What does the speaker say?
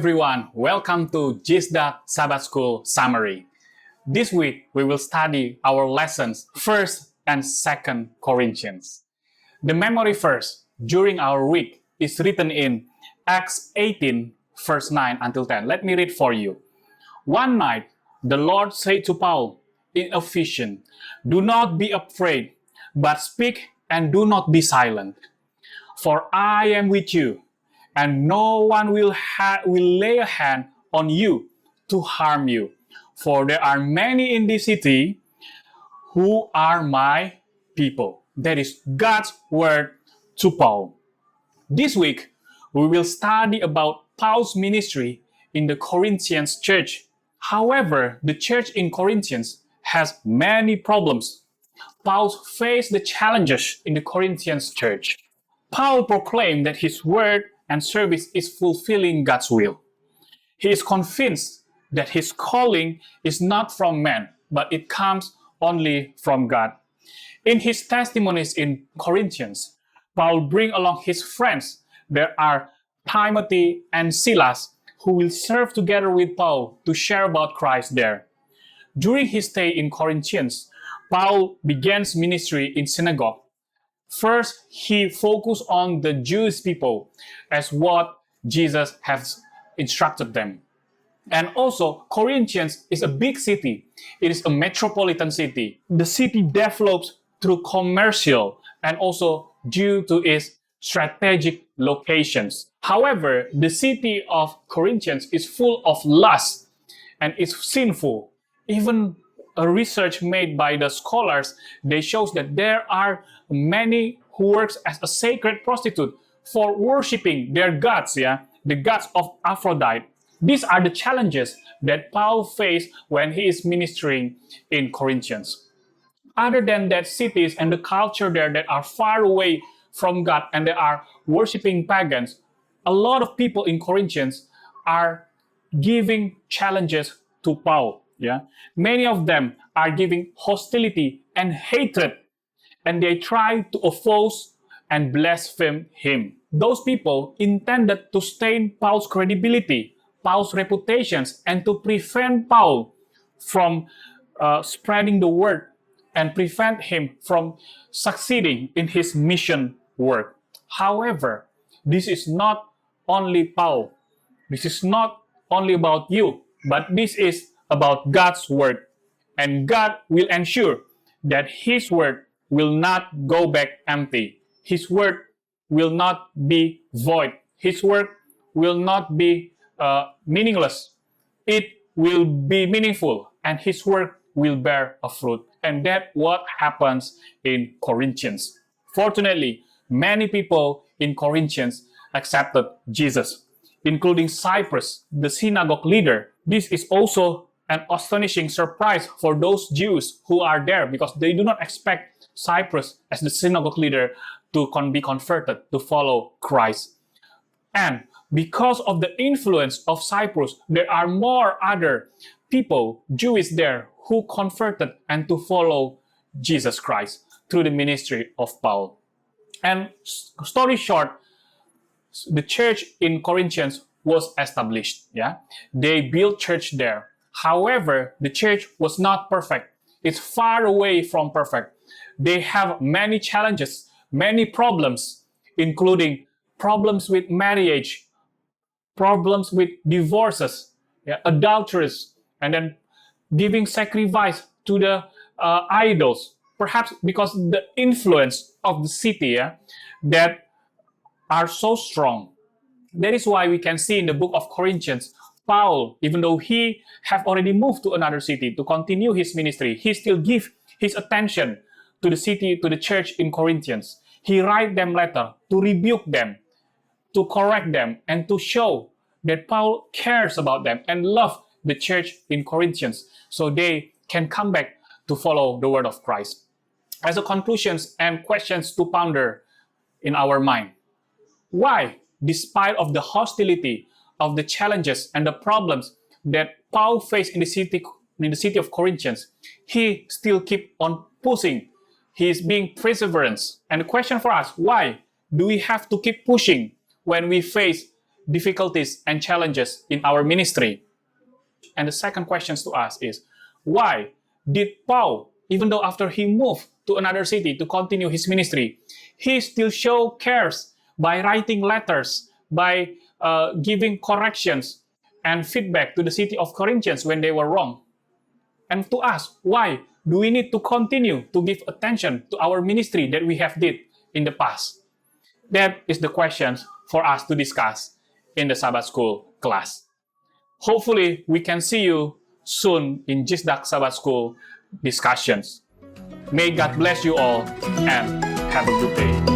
everyone, welcome to JISDAC Sabbath School Summary. This week we will study our lessons 1st and 2nd Corinthians. The memory verse during our week is written in Acts 18 verse 9 until 10. Let me read for you. One night the Lord said to Paul in a vision, "Do not be afraid, but speak and do not be silent. For I am with you, and no one will lay a hand on you to harm you. For there are many in this city who are my people." That is God's word to Paul. This week, we will study about Paul's ministry in the Corinthians church. However, the church in Corinthians has many problems. Paul faced the challenges in the Corinthians church. Paul proclaimed that his word and service is fulfilling God's will. He is convinced that his calling is not from man, but it comes only from God. In his testimonies in Corinthians, Paul brings along his friends. There are Timothy and Silas who will serve together with Paul to share about Christ there. During his stay in Corinthians, Paul begins ministry in synagogue. First, he focused on the Jewish people as what Jesus has instructed them. And also, Corinthians is a big city. It is a metropolitan city. The city develops through commercial and also due to its strategic locations. However, the city of Corinthians is full of lust and is sinful. Even a research made by the scholars, they shows that there are many who works as a sacred prostitute for worshiping their gods, the gods of Aphrodite. These are the challenges that Paul faced when he is ministering in Corinthians. Other than that, cities and the culture there that are far away from God and they are worshiping pagans, a lot of people in Corinthians are giving challenges to Paul. Many of them are giving hostility and hatred, and they try to oppose and blaspheme him. Those people intended to stain Paul's credibility, Paul's reputations, and to prevent Paul from spreading the word and prevent him from succeeding in his mission work. However, this is not only Paul. This is not only about you, but this is about God's word. And God will ensure that his word will not go back empty. His word will not be void. His word will not be meaningless. It will be meaningful, and his word will bear a fruit. And that's what happens in Corinthians. Fortunately, many people in Corinthians accepted Jesus, including Cyprus, the synagogue leader. This is also an astonishing surprise for those Jews who are there because they do not expect Cyprus as the synagogue leader to be converted to follow Christ. And because of the influence of Cyprus, there are more other people, Jewish there, who converted and to follow Jesus Christ through the ministry of Paul. And story short, the church in Corinthians was established. They built church there. However, the church was not perfect. It's far away from perfect. They have many challenges, many problems, including problems with marriage, problems with divorces, adulteries, and then giving sacrifice to the idols. Perhaps because the influence of the city that are so strong. That is why we can see in the book of Corinthians, Paul, even though he have already moved to another city to continue his ministry, he still give his attention to the city, to the church in Corinthians. He write them letter to rebuke them, to correct them, and to show that Paul cares about them and love the church in Corinthians so they can come back to follow the word of Christ. As a conclusions and questions to ponder in our mind, why, despite of the hostility, of the challenges and the problems that Paul faced in the city of Corinthians, he still keep on pushing. He is being perseverance. And the question for us, why do we have to keep pushing when we face difficulties and challenges in our ministry? And the second question to ask is, why did Paul, even though after he moved to another city to continue his ministry, he still show cares by writing letters, by giving corrections and feedback to the city of Corinthians when they were wrong? And to ask, why do we need to continue to give attention to our ministry that we have did in the past? That is the questions for us to discuss in the Sabbath School class. Hopefully, we can see you soon in JISDAC Sabbath School discussions. May God bless you all and have a good day.